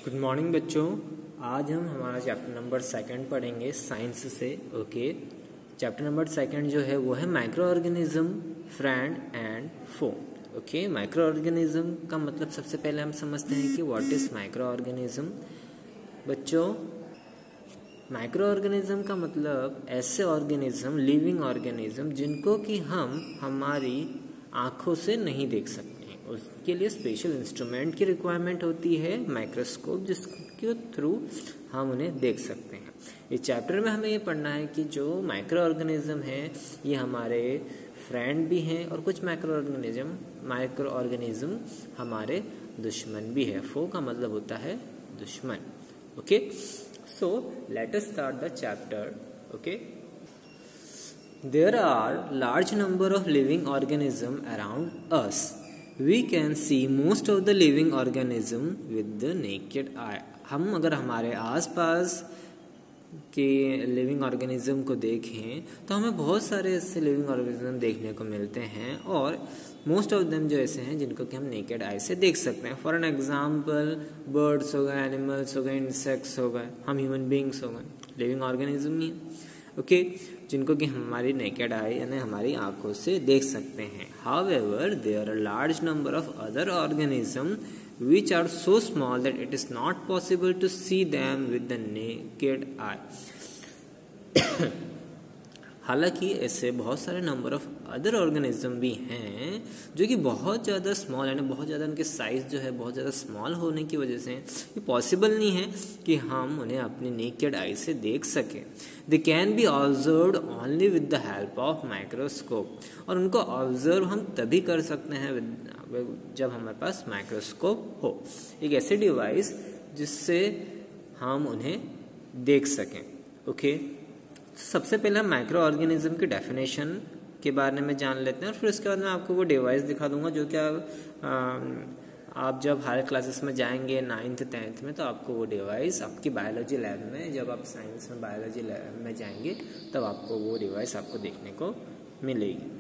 Good morning बच्चों। आज हम हमारा चैप्टर नंबर 2 पढ़ेंगे साइंस से। ओके, चैप्टर नंबर 2 जो है वो है micro organism, friend and foe. Okay, microorganism का मतलब सबसे पहले हम समझते हैं कि व्हाट इज माइक्रो ऑर्गेनिज्म। बच्चों, माइक्रो ऑर्गेनिज्म का मतलब ऐसे ऑर्गेनिज्म, लिविंग ऑर्गेनिज्म जिनको कि हम हमारी आंखों से नहीं देख सकते। उसके लिए स्पेशल इंस्ट्रूमेंट की रिक्वायरमेंट होती है, माइक्रोस्कोप, जिसके थ्रू हम उन्हें देख सकते हैं। इस चैप्टर में हमें ये पढ़ना है कि जो माइक्रो ऑर्गेनिज्म है ये हमारे फ्रेंड भी हैं और कुछ माइक्रो ऑर्गेनिज्म हमारे दुश्मन भी है। फो का मतलब होता है दुश्मन। Okay, so let us start the chapter. Okay, there are large number of living organisms around us. We can see most of the living organism with the naked eye. हम अगर हमारे आसपास के लिविंग ऑर्गेनिज्म को देखें तो हमें बहुत सारे ऐसे लिविंग ऑर्गेनिज्म देखने को मिलते हैं और मोस्ट ऑफ देम जो ऐसे हैं जिनको कि हम नेकेड आई से देख सकते हैं। फॉर एन एग्जांपल, बर्ड्स हो गए, एनिमल्स हो गए, इंसेक्ट्स हो गए, हम ह्यूमन बींग्स हो गए, लिविंग ऑर्गेनिज्म ही ओके, जिनको कि हमारी नेकेड आई यानी हमारी आंखों से देख सकते हैं। However there are large number of other organism which are so small that it is not possible to see them with the naked eye. हालांकि ऐसे बहुत सारे नंबर ऑफ अदर ऑर्गेनिज्म भी हैं जो कि बहुत ज़्यादा स्मॉल यानी बहुत ज़्यादा उनके साइज जो है बहुत ज़्यादा स्मॉल होने की वजह से ये पॉसिबल नहीं है कि हम उन्हें अपनी नेकेड आई से देख सकें। They can be observed only with the help of microscope, और उनको ऑब्जर्व हम तभी कर सकते हैं जब हमारे पास माइक्रोस्कोप हो, एक ऐसे डिवाइस जिससे हम उन्हें देख सकें। ओके, सबसे पहले हम माइक्रो ऑर्गेनिज्म की डेफिनेशन के बारे में जान लेते हैं और फिर उसके बाद मैं आपको वो डिवाइस दिखा दूंगा जो कि आप जब हायर क्लासेस में जाएंगे 9th 10th में तो आपको वो डिवाइस आपकी बायोलॉजी लैब में, जब आप साइंस में बायोलॉजी लैब में जाएंगे तब आपको वो डिवाइस आपको देखने को मिलेगी।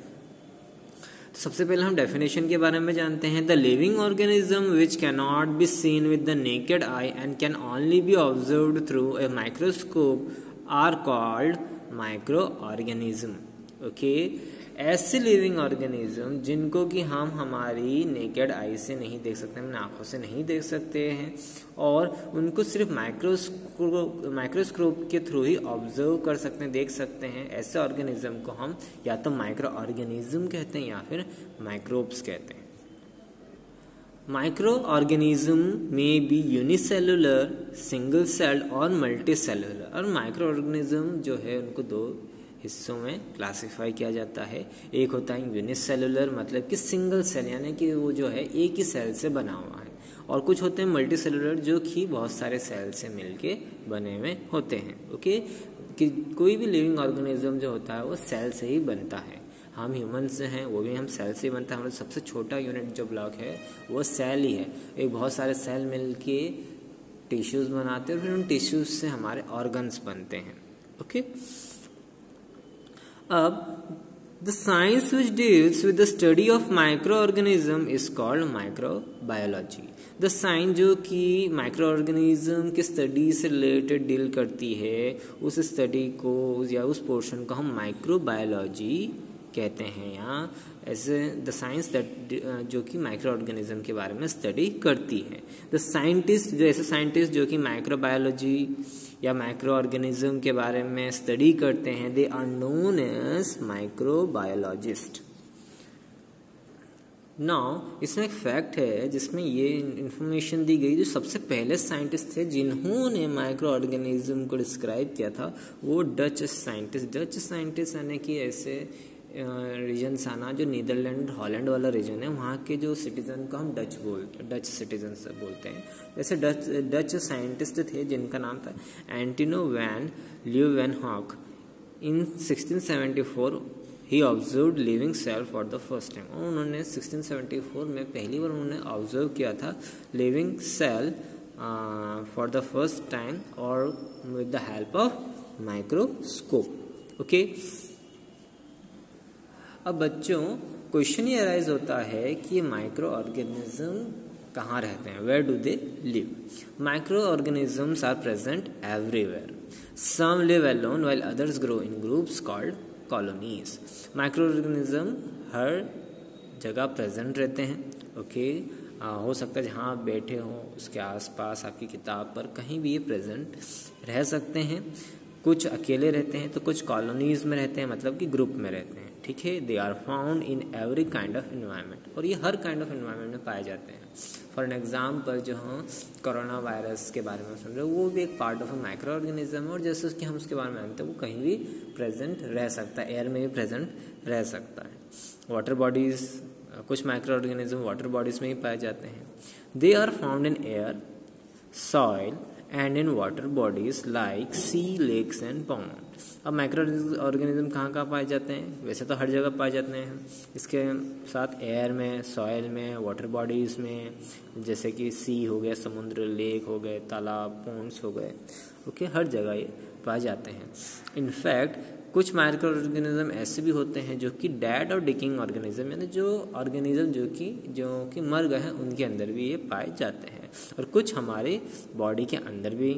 तो सबसे पहले हम डेफिनेशन के बारे में जानते हैं। The living organism which can not be seen with the naked eye and can only be observed through a microscope are called microorganism. Okay, ऐसे लिविंग ऑर्गेनिज्म जिनको कि हम हमारी नेकेड आई से नहीं देख सकते, हम आंखों से नहीं देख सकते हैं और उनको सिर्फ माइक्रोस्कोप के थ्रू ही ऑब्जर्व कर सकते हैं, देख सकते हैं, ऐसे ऑर्गेनिज्म को हम या तो माइक्रो ऑर्गेनिज्म कहते हैं या फिर माइक्रोब्स कहते हैं। माइक्रो ऑर्गेनिज्म में बी यूनिसेलुलर, सिंगल सेल्ड और मल्टी सेलुलर। और माइक्रो ऑर्गेनिज्म जो है उनको दो हिस्सों में क्लासिफाई किया जाता है। एक होता है यूनिसेलुलर, मतलब कि सिंगल सेल यानी कि वो जो है एक ही सेल से बना हुआ है, और कुछ होते हैं मल्टी सेलुलर जो कि बहुत सारे सेल से मिलके बने हुए होते हैं। ओके, कि कोई भी लिविंग ऑर्गेनिज्म जो होता है वो सेल से ही बनता है। हम ह्यूमन्स हैं वो भी हम सेल से ही बनता है। हमारा सबसे छोटा यूनिट जो ब्लॉक है वो सेल ही है। एक बहुत सारे सेल मिलके टिश्यूज बनाते हैं और फिर उन टिश्यूज से हमारे ऑर्गन्स बनते हैं। ओके, अब the science which deals with the study of micro organism is called microbiology. The science जो कि माइक्रो ऑर्गेनिज्म की स्टडी से रिलेटेड डील करती है, उस स्टडी को या उस पोर्शन को हम माइक्रोबायोलॉजी कहते हैं। यहाँ ऐसे द साइंस दैट जो कि माइक्रो ऑर्गेनिज्म के बारे में स्टडी करती है। द साइंटिस्ट जो ऐसे साइंटिस्ट जो कि माइक्रोबायोलॉजी या माइक्रो ऑर्गेनिज्म के बारे में स्टडी करते हैं, they are known as microbiologist. Now इसमें एक फैक्ट है जिसमें ये इंफॉर्मेशन दी गई, जो सबसे पहले साइंटिस्ट थे जिन्होंने माइक्रो ऑर्गेनिज्म को डिस्क्राइब किया था वो डच साइंटिस्ट यानी कि ऐसे रीजन आना जो नीदरलैंड हॉलैंड वाला रीजन है, वहाँ के जो सिटीजन को हम डच सिटीजन बोलते हैं। जैसे डच साइंटिस्ट थे जिनका नाम था एंटिनो वैन ल्यूवेनहॉक। इन 1674 ही observed living cell for the first time. और उन्होंने 1674 में पहली बार उन्होंने ऑब्जर्व किया था living cell for the first time और with the help of microscope. Okay, अब बच्चों क्वेश्चन ये अराइज होता है कि माइक्रो ऑर्गेनिज्म कहाँ रहते हैं, where do they live. Micro organisms are present everywhere, some live alone while others grow in groups called colonies. Micro organism हर जगह प्रेजेंट रहते हैं, ओके हो सकता है जहाँ आप बैठे हो उसके आसपास आपकी किताब पर कहीं भी ये प्रेजेंट रह सकते हैं। कुछ अकेले रहते हैं तो कुछ कॉलोनीज में रहते हैं, मतलब कि ग्रुप में रहते हैं, ठीक है। They are found in every kind of environment, और ये हर काइंड ऑफ इन्वायरमेंट में पाए जाते हैं। फॉर एन एग्जाम्पल जो हम कोरोना वायरस के बारे में सुन रहे हो वो भी एक part of a micro organism, और जैसे उसके हम उसके बारे में जानते हैं वो कहीं भी प्रेजेंट रह सकता है, एयर में भी प्रेजेंट रह सकता है। वाटर बॉडीज, कुछ माइक्रो ऑर्गेनिज्म वाटर बॉडीज में ही पाए जाते हैं। They are found in air, soil and in water bodies like sea, lakes and pond. अब माइक्रो ऑर्गेनिज्म कहाँ कहाँ पाए जाते हैं, वैसे तो हर जगह पाए जाते हैं, इसके साथ एयर में, सॉइल में, वाटर बॉडीज में, जैसे कि सी हो गया, समुद्र, लेक हो गए, तालाब, पॉन्ड्स हो गए, ओके हर जगह ये पाए जाते हैं। इनफैक्ट कुछ माइक्रो ऑर्गेनिज्म ऐसे भी होते हैं जो कि डेड और डिकिंग ऑर्गेनिज्म, यानी जो ऑर्गेनिज्म जो कि मर गए हैं उनके अंदर भी ये पाए जाते हैं, और कुछ हमारे बॉडी के अंदर भी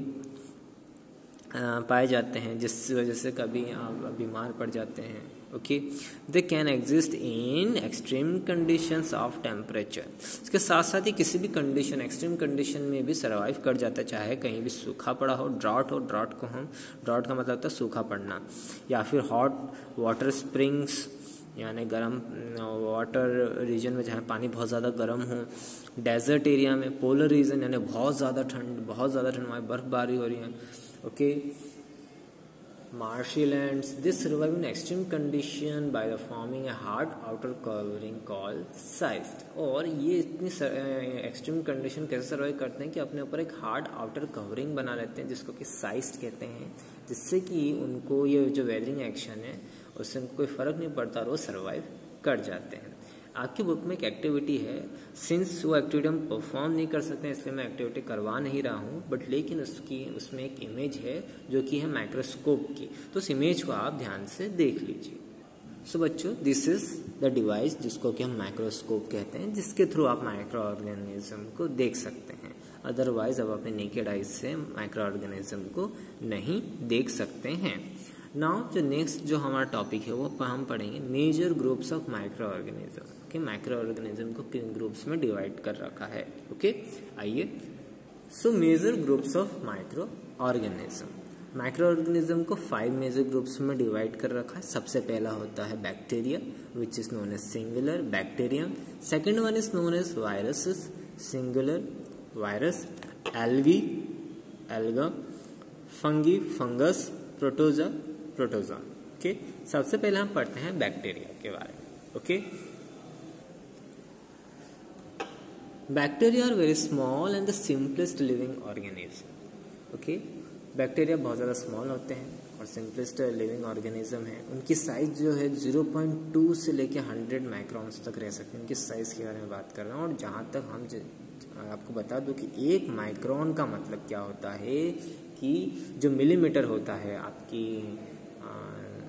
पाए जाते हैं, जिस वजह से कभी आप बीमार पड़ जाते हैं, okay. They can exist in extreme conditions of temperature. इसके साथ साथ ही किसी भी कंडीशन, एक्सट्रीम कंडीशन में भी सर्वाइव कर जाता है, चाहे कहीं भी सूखा पड़ा हो, ड्रॉट हो, ड्रॉट का मतलब होता है सूखा पड़ना, या फिर हॉट वाटर स्प्रिंग्स यानी गर्म वाटर रीजन में जहाँ पानी बहुत ज़्यादा गर्म हो, डेजर्ट एरिया में, पोलर रीजन यानी बहुत ज़्यादा ठंड वहाँ बर्फबारी हो रही है, okay. Marshy lands, they survive in extreme condition by the forming a hard outer covering called schist। और ये इतनी एक्सट्रीम कंडीशन कैसे सर्वाइव करते हैं कि अपने ऊपर एक हार्ड आउटर कवरिंग बना लेते हैं जिसको कि साइस्ट कहते हैं, जिससे कि उनको ये जो वेदरिंग एक्शन है उससे उनको कोई फ़र्क नहीं पड़ता और वो सर्वाइव कर जाते हैं। आपकी बुक में एक एक्टिविटी है, सिंस वो एक्टिविटी हम परफॉर्म नहीं कर सकते हैं इसलिए मैं एक्टिविटी करवा नहीं रहा हूँ, बट लेकिन उसमें एक इमेज है जो कि है माइक्रोस्कोप की, तो उस इमेज को आप ध्यान से देख लीजिए। सो बच्चों, दिस इज द डिवाइस जिसको कि हम माइक्रोस्कोप कहते हैं, जिसके थ्रू आप माइक्रो ऑर्गेनिज्म को देख सकते हैं। अदरवाइज आप अपने नेकेड आइज से माइक्रो ऑर्गेनिज्म को नहीं देख सकते हैं। नाउ जो नेक्स्ट जो हमारा टॉपिक है वो हम पढ़ेंगे major groups of microorganism. Okay, microorganism को किन ग्रुप्स में डिवाइड कर रखा है, ओके आइए। So major groups of microorganism, microorganism को 5 मेजर ग्रुप्स में डिवाइड कर रखा है। सबसे पहला होता है bacteria which is known as singular bacterium. Second one is known as viruses, singular virus. Algae, alga. Fungi, fungus. Protozoa, protozoa. Okay, सबसे पहले हम पढ़ते हैं बैक्टीरिया के बारे में। Okay, bacteria are very small and the simplest living organism. Okay, bacteria बहुत ज़्यादा स्मॉल होते हैं और सिंपलेस्ट लिविंग ऑर्गेनिज्म है। उनकी साइज जो है 0.2 से लेके 100 माइक्रॉन्स तक रह सकते हैं। उनकी साइज के बारे में बात कर रहा हूँ। और जहाँ तक हम आपको बता दूं कि 1 माइक्रॉन का मतलब क्या होता है कि जो मिलीमीटर होता है, आपकी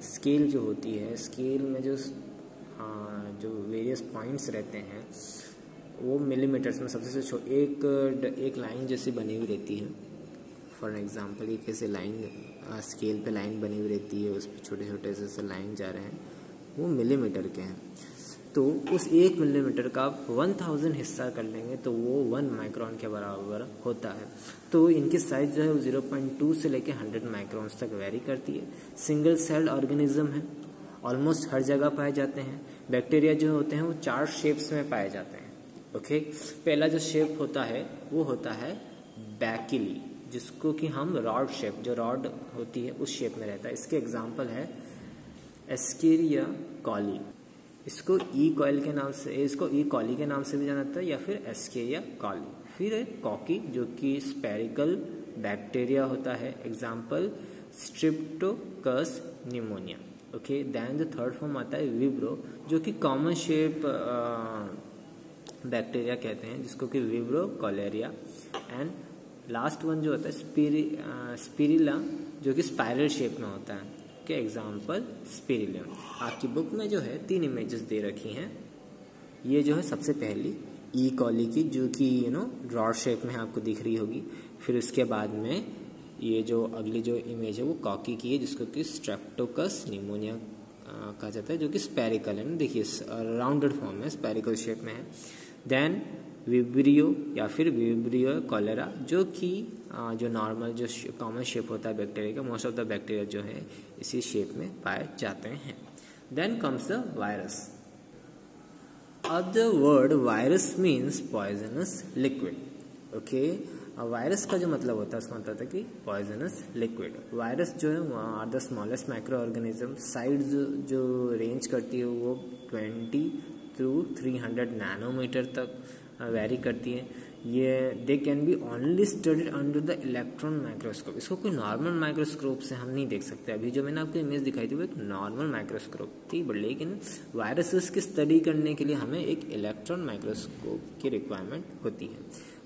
स्केल जो होती है, स्केल में जो वेरियस पॉइंट्स रहते हैं वो मिलीमीटर्स में सबसे एक लाइन जैसी बनी हुई रहती है। फॉर एग्जांपल ये कैसे लाइन स्केल पे लाइन बनी हुई रहती है, उस पर छोटे छोटे से लाइन जा रहे हैं, वो मिलीमीटर के हैं। तो उस 1 मिलीमीटर का आप 1000 हिस्सा कर लेंगे तो वो 1 माइक्रॉन के बराबर होता है। तो इनकी साइज जो है वो 0.2 से लेके 100 माइक्रॉन्स तक वेरी करती है। सिंगल सेल्ड ऑर्गेनिज्म है, ऑलमोस्ट हर जगह पाए जाते हैं। बैक्टीरिया जो होते हैं वो 4 शेप्स में पाए जाते हैं। ओके, पहला जो शेप होता है वो होता है बैकिली, जिसको कि हम रॉड शेप, जो रॉड होती है उस शेप में रहता है। इसके एग्जाम्पल है एस्केरिया कॉली, इसको ई कॉइल के नाम से, इसको ई कॉली के नाम से भी जाना जाता है, या फिर एस्केरिया कॉली। फिर है कॉकी, जो कि स्पेरिकल बैक्टीरिया होता है। Example streptococcus pneumonia. Okay, then the third form आता है विब्रो, जो कि कॉमन शेप बैक्टीरिया कहते हैं, जिसको कि विब्रो कॉलेरिया। एंड लास्ट वन जो होता है स्पिरिला, जो कि स्पाइरल शेप में होता है। के एग्जाम्पल स्पिरिलियम। आपकी बुक में जो है 3 इमेजेस दे रखी हैं। ये जो है सबसे पहली ई कॉली की, जो कि रॉड शेप में आपको दिख रही होगी। फिर उसके बाद में ये जो अगली जो इमेज है वो कॉकी की है, जिसको कि स्ट्रेप्टोकस निमोनिया कहा जाता है, जो कि स्पेरिकल है ना, देखिए राउंडेड फॉर्म में, स्पेरिकल शेप में है। देन विब्रियो या फिर विब्रियो कॉलेरा, जो कि जो नॉर्मल जो कॉमन शेप होता है बैक्टीरिया का, मोस्ट ऑफ द बैक्टीरिया जो है इसी शेप में पाए जाते हैं। Then comes the virus. अब the word virus means poisonous liquid. Okay, virus का जो मतलब होता है उसका मतलब होता है कि पॉइजनस लिक्विड। वायरस जो है are the smallest microorganism, size जो रेंज करती है वो 20 to 300 नैनोमीटर तक वेरी करती है। ये they can be only studied under the electron microscope. इसको कोई नॉर्मल माइक्रोस्कोप से हम नहीं देख सकते। अभी जो मैंने आपको इमेज दिखाई थी वो एक नॉर्मल माइक्रोस्कोप थी, बट लेकिन वायरसेस की स्टडी करने के लिए हमें एक इलेक्ट्रॉन माइक्रोस्कोप की रिक्वायरमेंट होती है।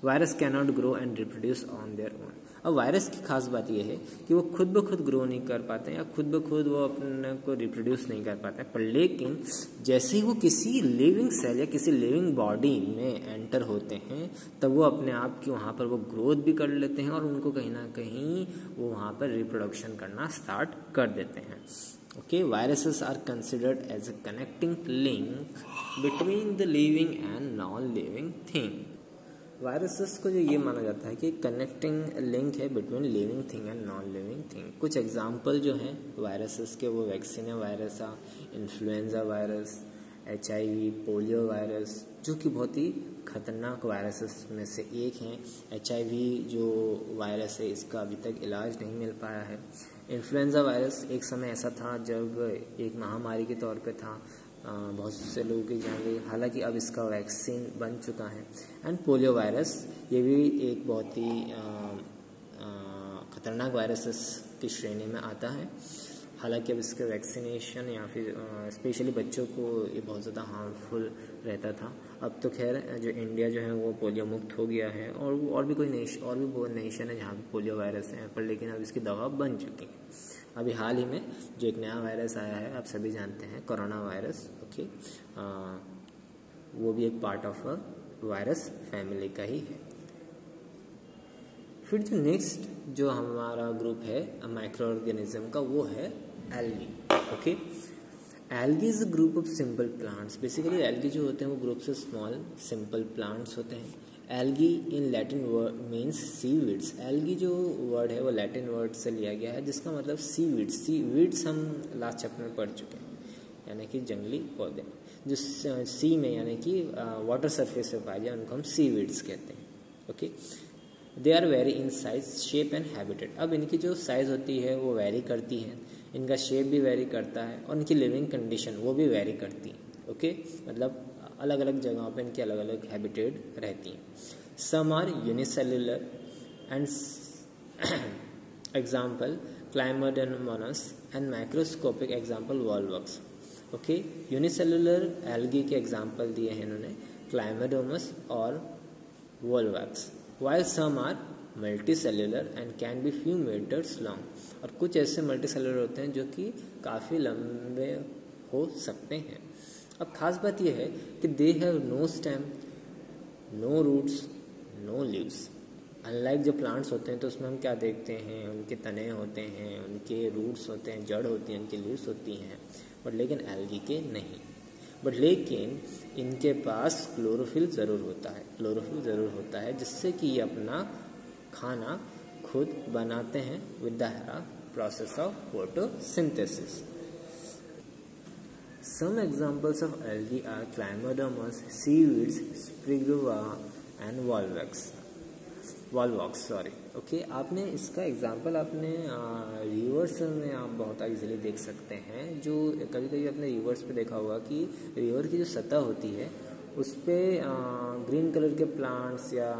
Virus cannot grow and reproduce on their own. अब वायरस की खास बात यह है कि वो खुद ब खुद ग्रो नहीं कर पाते हैं या खुद ब खुद वो अपने को रिप्रोड्यूस नहीं कर पाते हैं, पर लेकिन जैसे ही वो किसी लिविंग सेल या किसी लिविंग बॉडी में एंटर होते हैं तब वो अपने आप की वहाँ पर वो ग्रोथ भी कर लेते हैं और उनको कहीं ना कहीं वो वहाँ पर रिप्रोडक्शन करना स्टार्ट कर देते हैं। Okay, viruses are considered as a connecting link between the living and non living thing. Viruses को जो ये माना जाता है कि कनेक्टिंग लिंक है between living thing and non living thing. कुछ एग्जांपल जो हैं वायरसेस के वो vaccinia virus, influenza virus, HIV, polio virus, जो कि बहुत ही खतरनाक वायरसेस में से एक हैं। HIV जो वायरस है इसका अभी तक इलाज नहीं मिल पाया है। इन्फ्लुएंजा वायरस एक समय ऐसा था जब एक महामारी के तौर पे था, बहुत से लोगों की जान गई, हालांकि अब इसका वैक्सीन बन चुका है। एंड पोलियो वायरस, ये भी एक बहुत ही खतरनाक वायरसेस की श्रेणी में आता है। हालांकि अब इसके वैक्सीनेशन या फिर स्पेशली बच्चों को ये बहुत ज़्यादा हार्मफुल रहता था। अब तो खैर जो इंडिया जो है वो पोलियो मुक्त हो गया है, और भी बहुत नेशन है जहाँ पे पोलियो वायरस है, पर लेकिन अब इसकी दवा बन चुकी है। अभी हाल ही में जो एक नया वायरस आया है आप सभी जानते हैं, कोरोना वायरस। ओके, वो भी एक part of a virus family का ही है। फिर जो नेक्स्ट जो हमारा ग्रुप है माइक्रो ऑर्गेनिज्म का वो है algae. Okay, algae is a group of simple plants. Basically algae जो होते हैं वो groups of small simple plants होते हैं। Algae in Latin word means seaweeds. Algae जो वर्ड है वो लैटिन वर्ड से लिया गया है जिसका मतलब सीवीड्स। सीवीड्स हम लास्ट चैप्टर में पढ़ चुके हैं, यानी कि जंगली पौधे जो सी में यानी कि वाटर सरफेस पे पाए जाए उनको हम सीवीड्स कहते हैं। Okay, they are very in size, shape and habitat. अब इनकी जो साइज होती है वो वेरी करती है, इनका शेप भी वेरी करता है और इनकी लिविंग कंडीशन वो भी वेरी करती है। ओके, मतलब अलग अलग जगहों पे इनकी अलग अलग हैबिटेट रहती हैं। Some are unicellular and example chlamydomonas and microscopic example volvox. Okay, unicellular algae के एग्जाम्पल दिए हैं इन्होंने, क्लाइमोडोमस और volvox. while some are multicellular and can be few meters long। और कुछ ऐसे मल्टीसेलुलर होते हैं जो कि काफ़ी लंबे हो सकते हैं। अब खास बात यह है कि they have no stem, no roots, no leaves. Unlike जो प्लांट्स होते हैं तो उसमें हम क्या देखते हैं, उनके तने होते हैं, उनके रूट्स होते हैं, जड़ होती हैं, उनकी लीव्स होती हैं, बट लेकिन एल्गी के नहीं। बट लेकिन इनके पास क्लोरोफिल ज़रूर होता है, क्लोरोफिल ज़रूर होता है जिससे कि ये अपना खाना खुद बनाते हैं with the process of photosynthesis. Some examples of algae are chlamydomonas, seaweeds, spirogyra and volvox. Okay, आपने इसका एग्जांपल अपने रिवर्स में आप बहुत इजीली देख सकते हैं। जो कभी कभी आपने रिवर्स पे देखा होगा कि रिवर की जो सतह होती है उस पर ग्रीन कलर के प्लांट्स या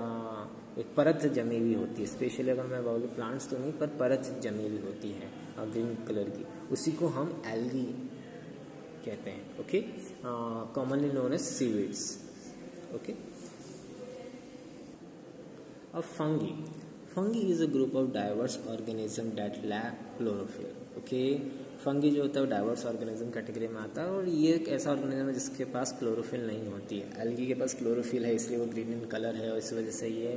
एक परत जमी हुई होती है। स्पेशली अगर मैं बोलूँ प्लांट्स तो नहीं, पर परत जमी हुई होती है ग्रीन कलर की, उसी को हम एल्गी कहते हैं। Okay, commonly known as seaweeds. Okay, अब fungi. Fungi is a group of diverse organism that lack chlorophyll. Okay, fungi जो होता है वो डाइवर्स ऑर्गेनिज्म कैटेगरी में आता है और ये एक ऐसा ऑर्गेनिज्म है जिसके पास क्लोरोफिल नहीं होती है। एल्गी के पास क्लोरोफिल है इसलिए वो ग्रीन इन कलर है और इस वजह से ये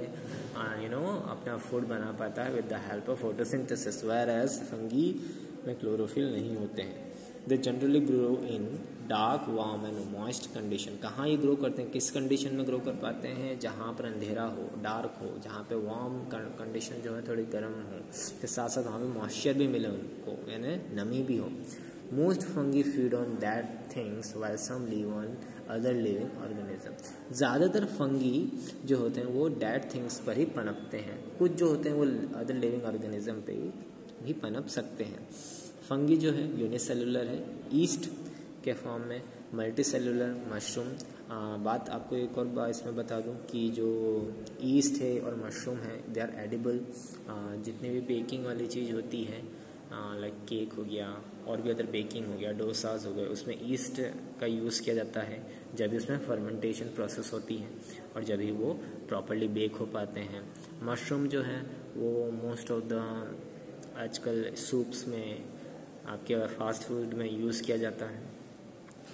अपना फूड बना पाता है with the help of photosynthesis, whereas fungi में क्लोरोफिल नहीं होते हैं। They generally grow in dark warm and moist condition. कहाँ ये ग्रो करते हैं, किस कंडीशन में ग्रो कर पाते हैं, जहाँ पर अंधेरा हो, डार्क हो, जहाँ पे वार्म कंडीशन जो है थोड़ी गर्म हो, के साथ साथ वहाँ पे मॉइस्चर भी मिले उनको, यानी नमी भी हो। Most fungi feed on that things while some live on other living organism. ज़्यादातर फंगी जो होते हैं वो डेड थिंग्स पर ही पनपते हैं, कुछ जो होते हैं वो अदर लिविंग ऑर्गेनिज्म पे भी पनप सकते हैं। फंगी जो है यूनिसेलुलर है, ईस्ट के फॉर्म में, मल्टी सेलुलर, मशरूम। बात आपको एक और बात इसमें बता दूं कि जो ईस्ट है और मशरूम है दे आर एडिबल। जितनी भी बेकिंग वाली चीज़ होती है लाइक केक हो गया और भी अदर बेकिंग हो गया, डोसाज हो गए, उसमें ईस्ट का यूज़ किया जाता है जब भी उसमें फर्मेंटेशन प्रोसेस होती है और जब भी वो प्रॉपरली बेक हो पाते हैं। मशरूम जो है वो मोस्ट ऑफ द आजकल सूप्स में, आपके फास्ट फूड में यूज़ किया जाता है।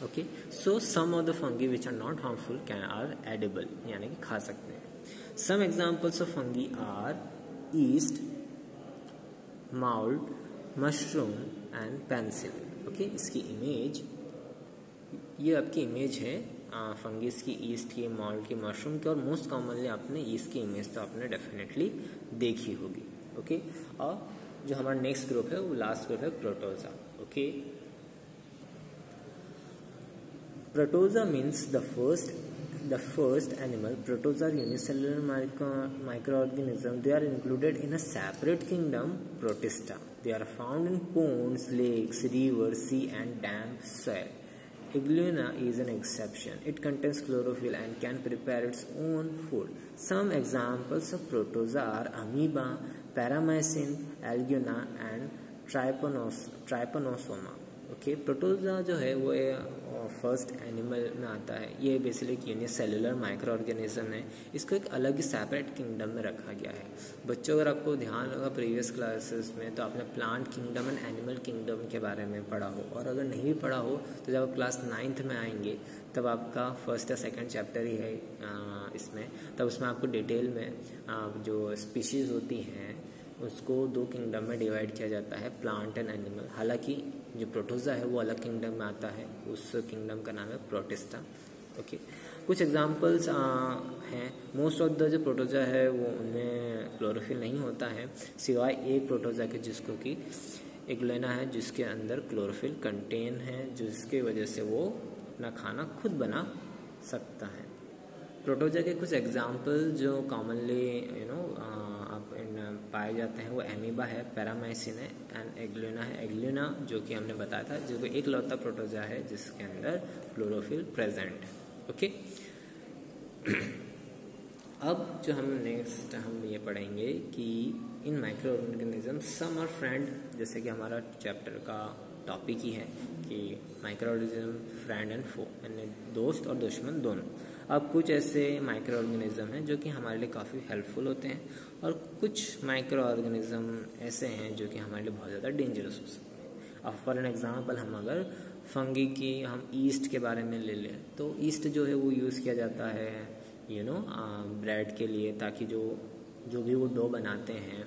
Okay, so some of the fungi which are not harmful can are edible, यानी कि खा सकते हैं। Some examples of fungi are yeast, mould, mushroom and pencil. Okay, इसकी इमेज, ये आपकी इमेज है फंगिस की, ईस्ट की, माउल्ड की, मशरूम की, और मोस्ट कॉमनली आपने ईस्ट की इमेज तो आपने डेफिनेटली देखी होगी। ओके, और जो हमारा नेक्स्ट ग्रुप है वो लास्ट ग्रुप है protozoa. Okay, protozoa means the first animal. Protozoa are unicellular microorganisms. They are included in a separate kingdom, Protista. They are found in ponds, lakes, rivers, sea and damp soil. Igluna is an exception. It contains chlorophyll and can prepare its own food. Some examples of protozoa are amoeba, paramycin, alguna and trypanosoma. Okay, protozoa जो है वो first animal में आता है। ये basically एक unicellular micro organism है। इसको एक अलग ही सेपरेट किंगडम में रखा गया है। बच्चों, अगर आपको ध्यान होगा प्रीवियस क्लासेस में तो आपने plant kingdom and animal kingdom के बारे में पढ़ा हो, और अगर नहीं भी पढ़ा हो तो जब आप क्लास 9th में आएंगे तब आपका फर्स्ट या सेकेंड चैप्टर ही है इसमें, तब उसमें आपको डिटेल में जो स्पीशीज़ होती हैं उसको 2 किंगडम में डिवाइड किया जाता है, प्लांट एंड एनिमल। हालांकि जो प्रोटोजा है वो अलग किंगडम में आता है, उस किंगडम का नाम है प्रोटिस्टा। ओके, कुछ एग्जांपल्स हैं। मोस्ट ऑफ द जो प्रोटोजा है वो उनमें क्लोरोफिल नहीं होता है, सिवाय एक प्रोटोजा के जिसको कि इग्लेना है, जिसके अंदर क्लोरोफिल कंटेन है, जिसकी वजह से वो अपना खाना खुद बना सकता है। प्रोटोजा के कुछ एग्जाम्पल जो कॉमनली पाए जाते हैं वो एमीबा है, पैरामाइसिन है एंड एग्लुना है। एग्लुना जो कि हमने बताया था जो एक लौता प्रोटोजा है जिसके अंदर क्लोरोफिल प्रेजेंट है। ओके, अब जो हम नेक्स्ट हम ये पढ़ेंगे कि in micro organism some are friend, जैसे कि हमारा चैप्टर का टॉपिक ही है कि micro organism friend and foe, यानी दोस्त और दुश्मन दोनों। अब कुछ ऐसे माइक्रो ऑर्गेनिज्म हैं जो कि हमारे लिए काफ़ी हेल्पफुल होते हैं और कुछ माइक्रो ऑर्गेनिज्म ऐसे हैं जो कि हमारे लिए बहुत ज़्यादा डेंजरस हो सकते हैं। अब फॉर एन एग्जांपल हम अगर फंगी की हम ईस्ट के बारे में ले लें तो ईस्ट जो है वो यूज़ किया जाता है ब्रेड के लिए, ताकि जो भी वो डो बनाते हैं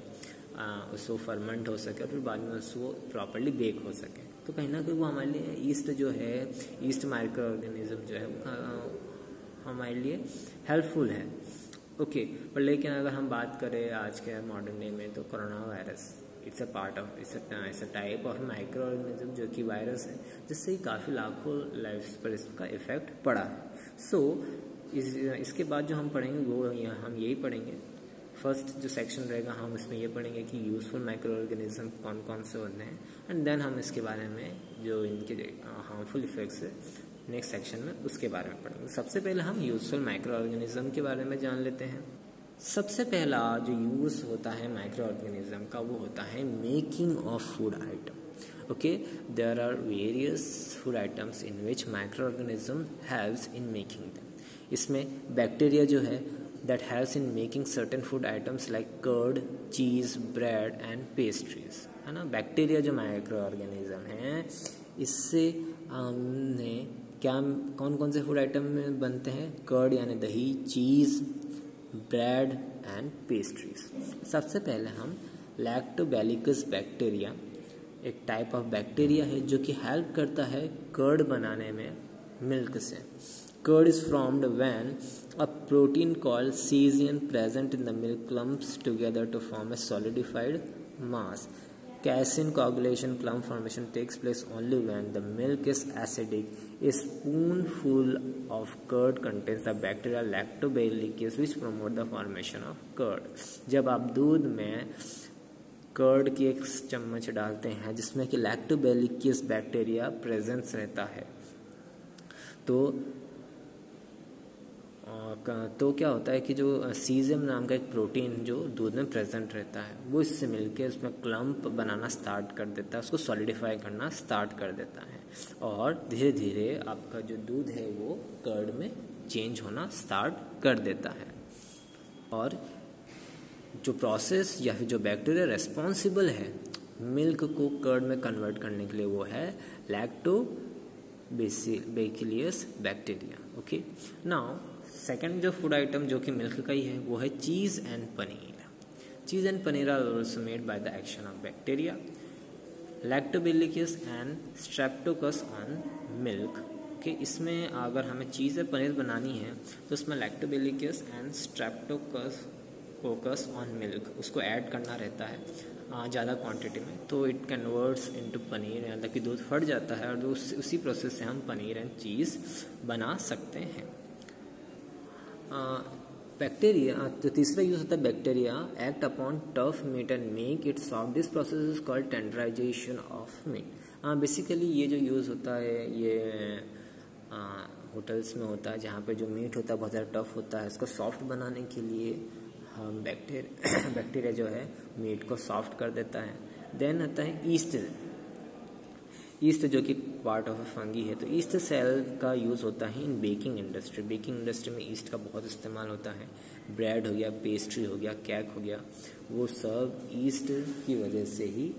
उसको फर्मेंट हो सके और फिर बाद में उसको प्रॉपरली बेक हो सके। तो कहीं ना कहीं वो हमारे लिए ईस्ट जो है, ईस्ट माइक्रो ऑर्गेनिज्म जो है हमारे लिए हेल्पफुल है। ओके, पर लेकिन अगर हम बात करें आज के मॉडर्न डे में तो corona virus it's a type of micro organism जो कि वायरस है, जिससे काफ़ी लाखों लाइफ्स पर इसका इफेक्ट पड़ा है। सो इसके बाद जो हम पढ़ेंगे वो हम यही पढ़ेंगे। फर्स्ट जो सेक्शन रहेगा हम इसमें ये पढ़ेंगे कि यूज़फुल माइक्रो ऑर्गेनिज्म कौन कौन से होते हैं, एंड देन हम इसके बारे में जो इनके हार्मफुल इफेक्ट्स है नेक्स्ट सेक्शन में उसके बारे में पढ़ेंगे। सबसे पहले हम यूज़फुल माइक्रो ऑर्गेनिज्म के बारे में जान लेते हैं। सबसे पहला जो यूज़ होता है माइक्रो ऑर्गेनिज्म का वो होता है making of food item. Okay, there are various food items in which microorganism helps in making them. इसमें बैक्टीरिया जो है that helps in making certain food items like curd, cheese, bread and pastries, है ना। Bacteria जो micro organism है, इससे हमने क्या कौन कौन से फूड आइटम में बनते हैं, कर्ड यानी दही, चीज़, ब्रेड एंड पेस्ट्रीज। सबसे पहले हम लैक्टोबैसिलस बैक्टीरिया, एक टाइप ऑफ बैक्टीरिया है जो कि हेल्प करता है कर्ड बनाने में मिल्क से। Curd is formed when a protein called casein present in the milk clumps together to form a solidified mass. Casein coagulation clump formation takes place only when the milk is acidic. A spoonful of curd contains the bacteria Lactobacillus which promote the formation of curd. जब आप दूध में curd की एक चम्मच डालते हैं जिसमें कि लैक्टोबैसिलस बैक्टीरिया प्रेजेंस रहता है, तो क्या होता है कि जो सीज़म नाम का एक प्रोटीन जो दूध में प्रेजेंट रहता है वो इससे मिलके उसमें क्लम्प बनाना स्टार्ट कर देता है, उसको सॉलिडिफाई करना स्टार्ट कर देता है और धीरे धीरे आपका जो दूध है वो कर्ड में चेंज होना स्टार्ट कर देता है। और जो प्रोसेस या फिर जो बैक्टीरिया रेस्पॉन्सिबल है मिल्क को कर्ड में कन्वर्ट करने के लिए वो है lactobacillus bacteria. Okay, now second जो फूड आइटम जो कि मिल्क का ही है वो है cheese and paneer. Cheese and paneer are also made by the action of bacteria lactobacillus and streptococcus on milk. Okay, इसमें अगर हमें चीज़ और पनीर बनानी है तो उसमें lactobacillus and streptococcus on milk उसको ऐड करना रहता है ज़्यादा क्वांटिटी में, तो इट कन्वर्ट्स इनटू पनीर, यानी कि दूध फट जाता है और उसी प्रोसेस से हम पनीर एंड चीज़ बना सकते हैं। बैक्टीरिया, तो तीसरा यूज होता है bacteria act upon tough meat and make it soft. This process is called tenderization of meat. Basically ये जो यूज़ होता है ये होटल्स में होता है जहाँ पे जो मीट होता है बहुत ज़्यादा टफ होता है, इसको सॉफ्ट बनाने के लिए हम बैक्टीरिया जो है मीट को सॉफ्ट कर देता है। देन आता है ईस्ट जो कि पार्ट ऑफ फंगी है, तो ईस्ट सेल का यूज़ होता है इन बेकिंग इंडस्ट्री। बेकिंग इंडस्ट्री में ईस्ट का बहुत इस्तेमाल होता है। ब्रेड हो गया, पेस्ट्री हो गया, केक हो गया, वो सब ईस्ट की वजह से ही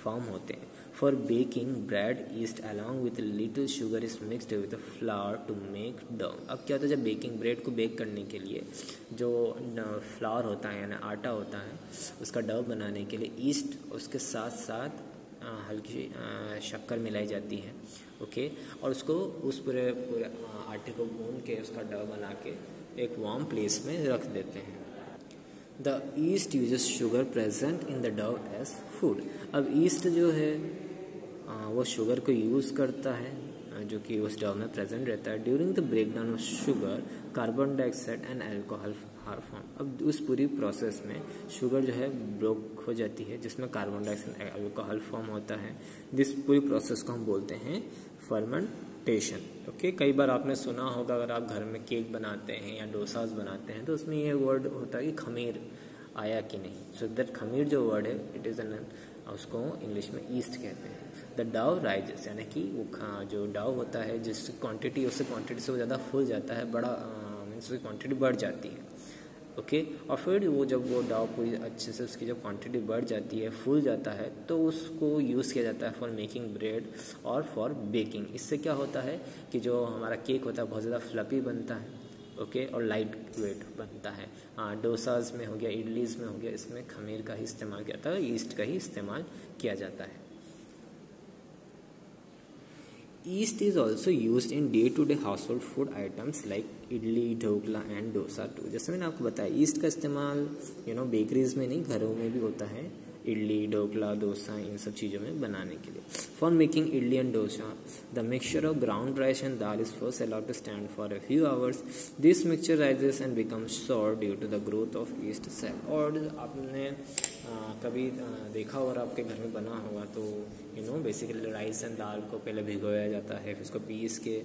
फॉर्म होते हैं। For baking bread yeast along with little sugar is mixed with flour to make dough. अब क्या होता है, जब बेकिंग ब्रेड को बेक करने के लिए जो फ्लावर होता है यानी आटा होता है उसका डो बनाने के लिए ईस्ट उसके साथ साथ हल्की शक्कर मिलाई जाती है। ओके, और उसको उस पूरे आटे को गूंद के उसका डो बना के एक वार्म प्लेस में रख देते हैं। The yeast uses sugar present in the dough as food. अब ईस्ट जो है वो शुगर को यूज़ करता है जो कि उस डो में प्रेजेंट रहता है। During the breakdown of sugar carbon dioxide and alcohol are form. अब उस पूरी प्रोसेस में शुगर जो है ब्रेक हो जाती है जिसमें कार्बन डाइऑक्साइड अल्कोहल फॉर्म होता है। दिस पूरी प्रोसेस को हम बोलते हैं फर्मेंटेशन। ओके, कई बार आपने सुना होगा अगर आप घर में केक बनाते हैं या डोसास बनाते हैं तो उसमें ये वर्ड होता है कि खमीर आया कि नहीं। सो दैट खमीर जो वर्ड है इट इज़ एन, उसको इंग्लिश में ईस्ट कहते हैं। द डो राइजेस, यानी कि वो जो डो होता है जिस क्वांटिटी उससे क्वांटिटी से वो ज़्यादा फूल जाता है, बड़ा मीन्स उसकी क्वांटिटी बढ़ जाती है। ओके, और फिर वो जब वो डो पूरी अच्छे से उसकी जब क्वांटिटी बढ़ जाती है, फूल जाता है, तो उसको यूज़ किया जाता है फॉर मेकिंग ब्रेड और फॉर बेकिंग। इससे क्या होता है कि जो हमारा केक होता है बहुत ज़्यादा फ्लफी बनता है। ओके, और लाइट वेट बनता है। डोसाज में हो गया, इडलीज में हो गया, इसमें खमीर का ही इस्तेमाल किया जाता है, ईस्ट का ही इस्तेमाल किया जाता है। Yeast is also used in day-to-day household food items like idli, dhokla and dosa too. जैसे मैंने आपको बताया ईस्ट का इस्तेमाल बेकरीज में नहीं, घरों में भी होता है इडली, ढोकला, डोसा इन सब चीज़ों में बनाने के लिए। For making idli and dosa the mixture of ground rice and dal is first allowed to stand for a few hours. This mixture rises and becomes sour due to the growth of yeast cell. और आपने कभी देखा और आपके घर में बना होगा तो बेसिकली राइस एंड दाल को पहले भिगोया जाता है, फिर उसको पीस के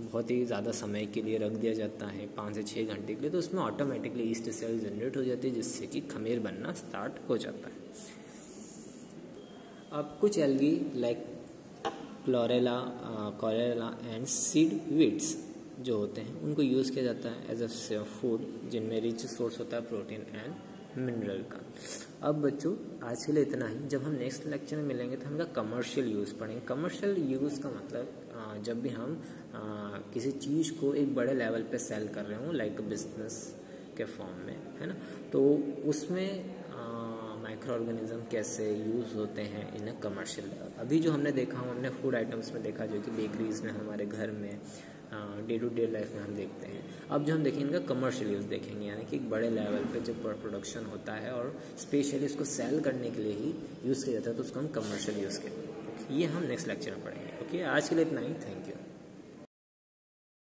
बहुत ही ज़्यादा समय के लिए रख दिया जाता है 5 से 6 घंटे के लिए, तो उसमें ऑटोमेटिकली ईस्ट सेल जनरेट हो जाती है जिससे कि खमीर बनना स्टार्ट हो जाता है। अब कुछ algae like chlorella and seed weeds जो होते हैं उनको यूज़ किया जाता है एज अ फूड, जिनमें रिच सोर्स होता है प्रोटीन एंड मिनरल का। अब बच्चों आज के लिए इतना ही। जब हम नेक्स्ट लेक्चर में मिलेंगे तो हम इसका कमर्शियल यूज़ पढ़ेंगे। कमर्शियल यूज़ का मतलब जब भी हम किसी चीज़ को एक बड़े लेवल पे सेल कर रहे हों, लाइक बिजनेस के फॉर्म में, है ना, तो उसमें माइक्रो ऑर्गेनिज्म कैसे यूज़ होते हैं इन कमर्शियल लेवल। अभी जो हमने देखा, हमने फूड आइटम्स में देखा, जो कि बेकरीज में, हमारे घर में, डे टू डे लाइफ में हम देखते हैं। अब जो हम देखेंगे इनका कमर्शियल यूज़ देखेंगे, यानी कि एक बड़े लेवल पे जब प्रोडक्शन होता है और स्पेशली इसको सेल करने के लिए ही यूज़ किया जाता है, तो उसको हम कमर्शियल यूज़ कहते हैं। ये हम नेक्स्ट लेक्चर में पढ़ेंगे। ओके, आज के लिए इतना ही। Thank you.